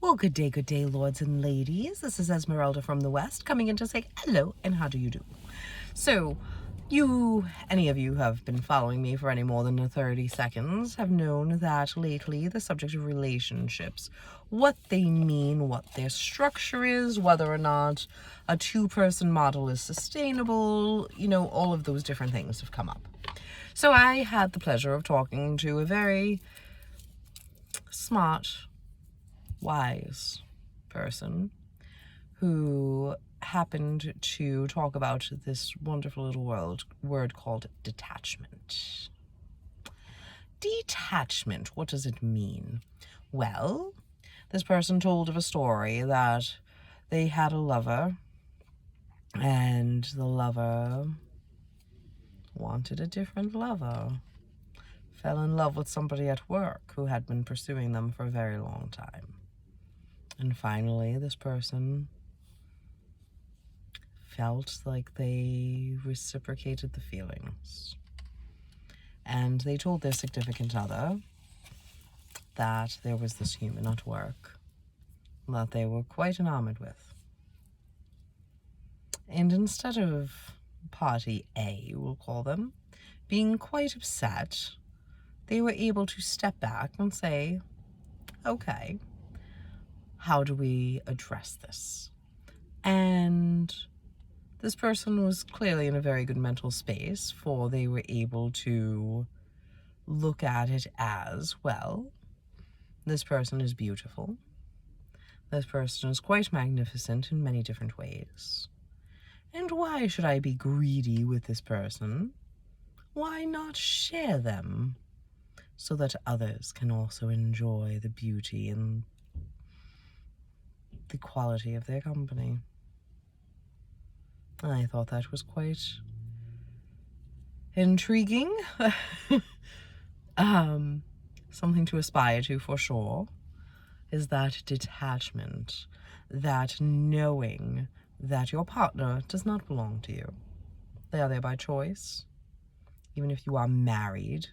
Well, good day, lords and ladies. This is Esmeralda from the West, coming in to say hello and how do you do? So, any of you who have been following me for any more than 30 seconds, have known that lately the subject of relationships, what they mean, what their structure is, whether or not a two-person model is sustainable, all of those different things have come up. So I had the pleasure of talking to a very smart, wise person who happened to talk about this wonderful little word called detachment. Detachment, what does it mean? Well, this person told of a story that they had a lover, and the lover wanted a different lover. Fell in love with somebody at work who had been pursuing them for a very long time. And finally, this person felt like they reciprocated the feelings. And they told their significant other that there was this human at work that they were quite enamored with. And instead of party A, we'll call them, being quite upset, they were able to step back and say, okay, how do we address this? And this person was clearly in a very good mental space, for they were able to look at it as, well, this person is beautiful. This person is quite magnificent in many different ways. And why should I be greedy with this person? Why not share them so that others can also enjoy the beauty and the quality of their company? I thought that was quite intriguing. Something to aspire to for sure is that detachment, that knowing that your partner does not belong to you. They are there by choice. Even if you are married,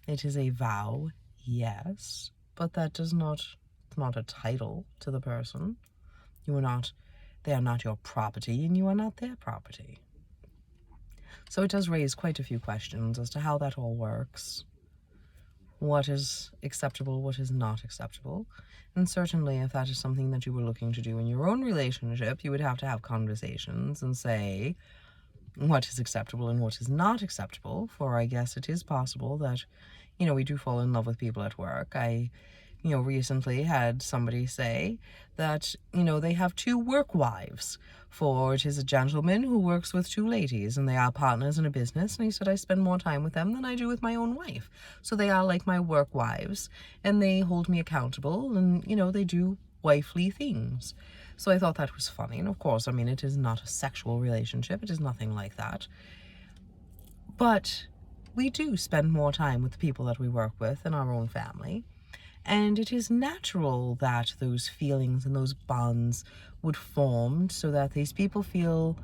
it is a vow, yes, but that does not, it's not a title to the person. They are not your property, and you are not their property. So it does raise quite a few questions as to how that all works. What is acceptable, what is not acceptable. And certainly if that is something that you were looking to do in your own relationship, you would have to have conversations and say what is acceptable and what is not acceptable. For I guess it is possible that, we do fall in love with people at work. I recently had somebody say that, they have two work wives, for it is a gentleman who works with two ladies and they are partners in a business. And he said, I spend more time with them than I do with my own wife. So they are like my work wives and they hold me accountable and, they do wifely things. So I thought that was funny. And of course, it is not a sexual relationship. It is nothing like that. But we do spend more time with the people that we work with in our own family. And it is natural that those feelings and those bonds would form so that these people feel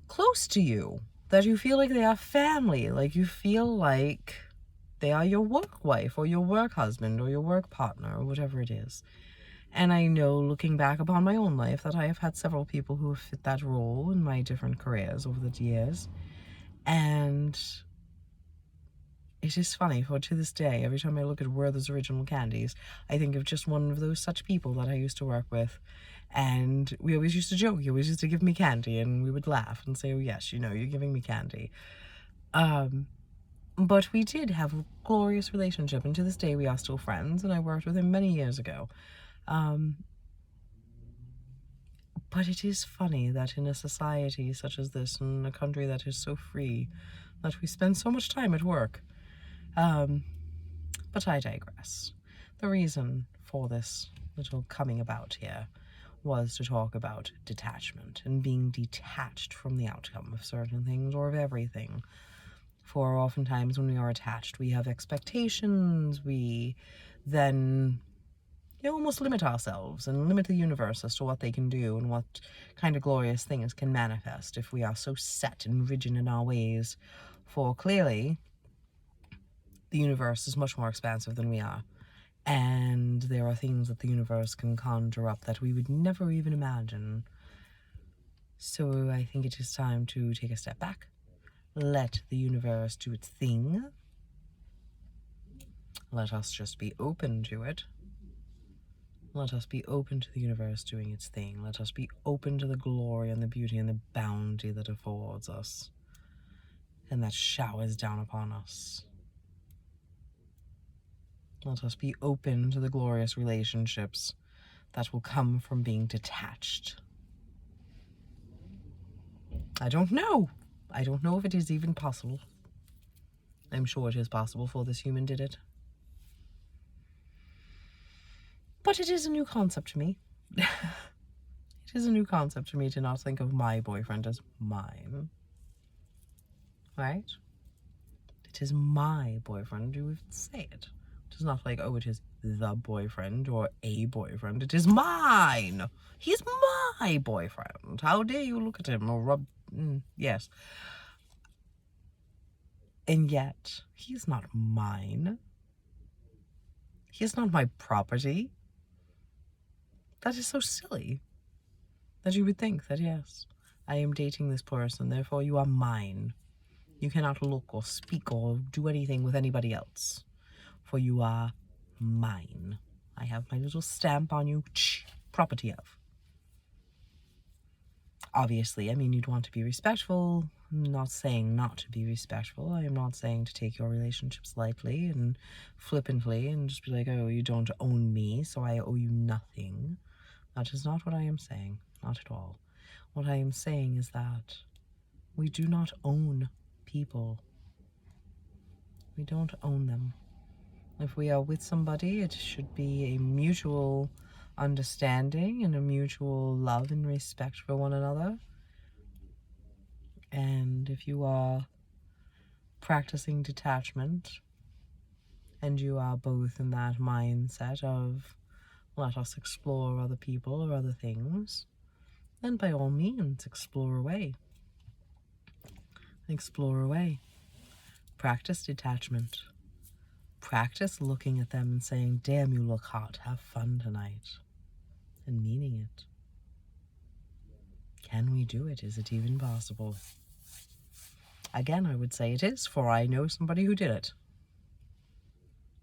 close to you, that you feel like they are family, like you feel like they are your work wife or your work husband or your work partner or whatever it is. And I know, looking back upon my own life, that I have had several people who have fit that role in my different careers over the years. And it is funny, for to this day, every time I look at Werther's Original Candies, I think of just one of those such people that I used to work with. And we always used to joke. He always used to give me candy, and we would laugh and say, oh yes, you're giving me candy. But we did have a glorious relationship, and to this day we are still friends, and I worked with him many years ago. But it is funny that in a society such as this, in a country that is so free, that we spend so much time at work. But I digress. The reason for this little coming about here was to talk about detachment and being detached from the outcome of certain things or of everything. For oftentimes when we are attached, we have expectations. We then almost limit ourselves and limit the universe as to what they can do and what kind of glorious things can manifest if we are so set and rigid in our ways. For clearly, the universe is much more expansive than we are. And there are things that the universe can conjure up that we would never even imagine. So I think it is time to take a step back. Let the universe do its thing. Let us just be open to it. Let us be open to the universe doing its thing. Let us be open to the glory and the beauty and the bounty that affords us and that showers down upon us. Let us be open to the glorious relationships that will come from being detached. I don't know. I don't know if it is even possible. I'm sure it is possible, for this human did it. But it is a new concept to me. It is a new concept to me to not think of my boyfriend as mine. Right? It is my boyfriend. You would say it. It is not like, oh, it is the boyfriend or a boyfriend. It is mine. He's my boyfriend. How dare you look at him or rub... yes. And yet, he's not mine. He's not my property. That is so silly. That you would think that, yes, I am dating this person, therefore you are mine. You cannot look or speak or do anything with anybody else, for you are mine. I have my little stamp on you, property of. Obviously, I mean, you'd want to be respectful. I'm not saying not to be respectful. I am not saying to take your relationships lightly and flippantly and just be like, oh, you don't own me, so I owe you nothing. That is not what I am saying. Not at all. What I am saying is that we do not own people. We don't own them. If we are with somebody, it should be a mutual understanding and a mutual love and respect for one another. And if you are practicing detachment and you are both in that mindset of let us explore other people or other things, then by all means explore away. Explore away. Practice detachment. Practice looking at them and saying, damn, you look hot, have fun tonight, and meaning it. Can we do it? Is it even possible? Again, I would say it is, for I know somebody who did it.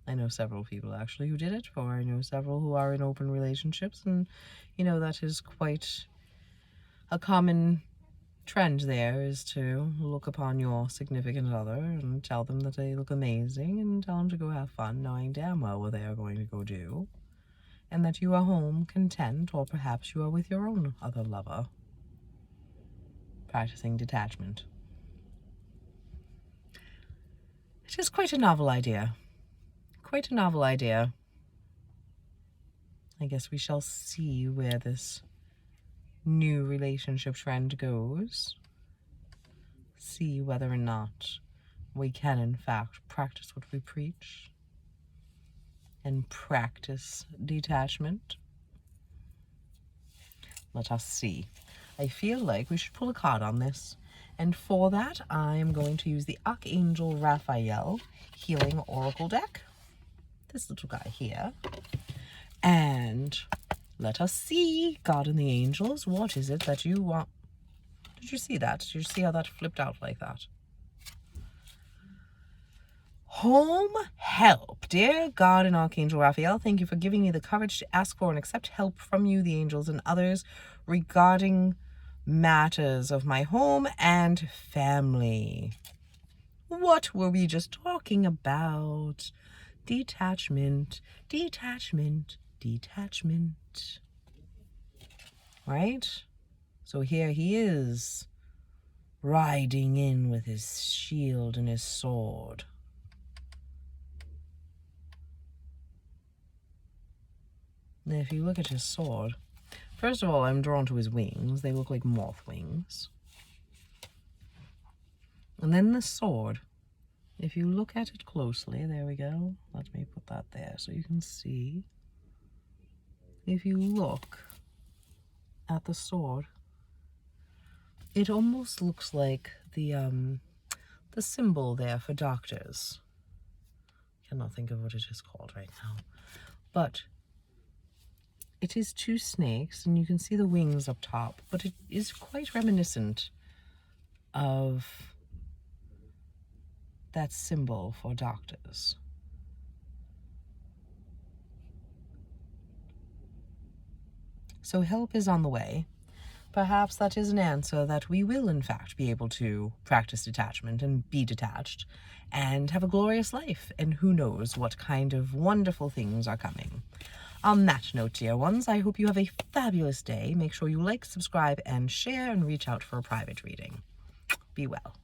I know several people actually who did it, for I know several who are in open relationships, and that is quite a common trend there, is to look upon your significant other and tell them that they look amazing and tell them to go have fun, knowing damn well what they are going to go do, and that you are home content, or perhaps you are with your own other lover, practicing detachment. It is quite a novel idea. Quite a novel idea. I guess we shall see where this new relationship trend goes. See whether or not we can, in fact, practice what we preach and practice detachment. Let us see. I feel like we should pull a card on this. And for that, I'm going to use the Archangel Raphael Healing Oracle deck. This little guy here. And let us see, God and the angels, what is it that you want? Did you see that? Did you see how that flipped out like that? Home help. Dear God and Archangel Raphael, thank you for giving me the courage to ask for and accept help from you, the angels, and others regarding matters of my home and family. What were we just talking about? Detachment, detachment, detachment. Right? So here he is, riding in with his shield and his sword. Now, if you look at his sword, first of all, I'm drawn to his wings. They look like moth wings. And then the sword, if you look at it closely, there we go. Let me put that there so you can see. If you look at the sword, it almost looks like the symbol there for doctors. cannot think of what it is called right now. But it is 2 snakes, and you can see the wings up top, but it is quite reminiscent of that symbol for doctors. So help is on the way. Perhaps that is an answer that we will, in fact, be able to practice detachment and be detached and have a glorious life. And who knows what kind of wonderful things are coming. On that note, dear ones, I hope you have a fabulous day. Make sure you like, subscribe, and share, and reach out for a private reading. Be well.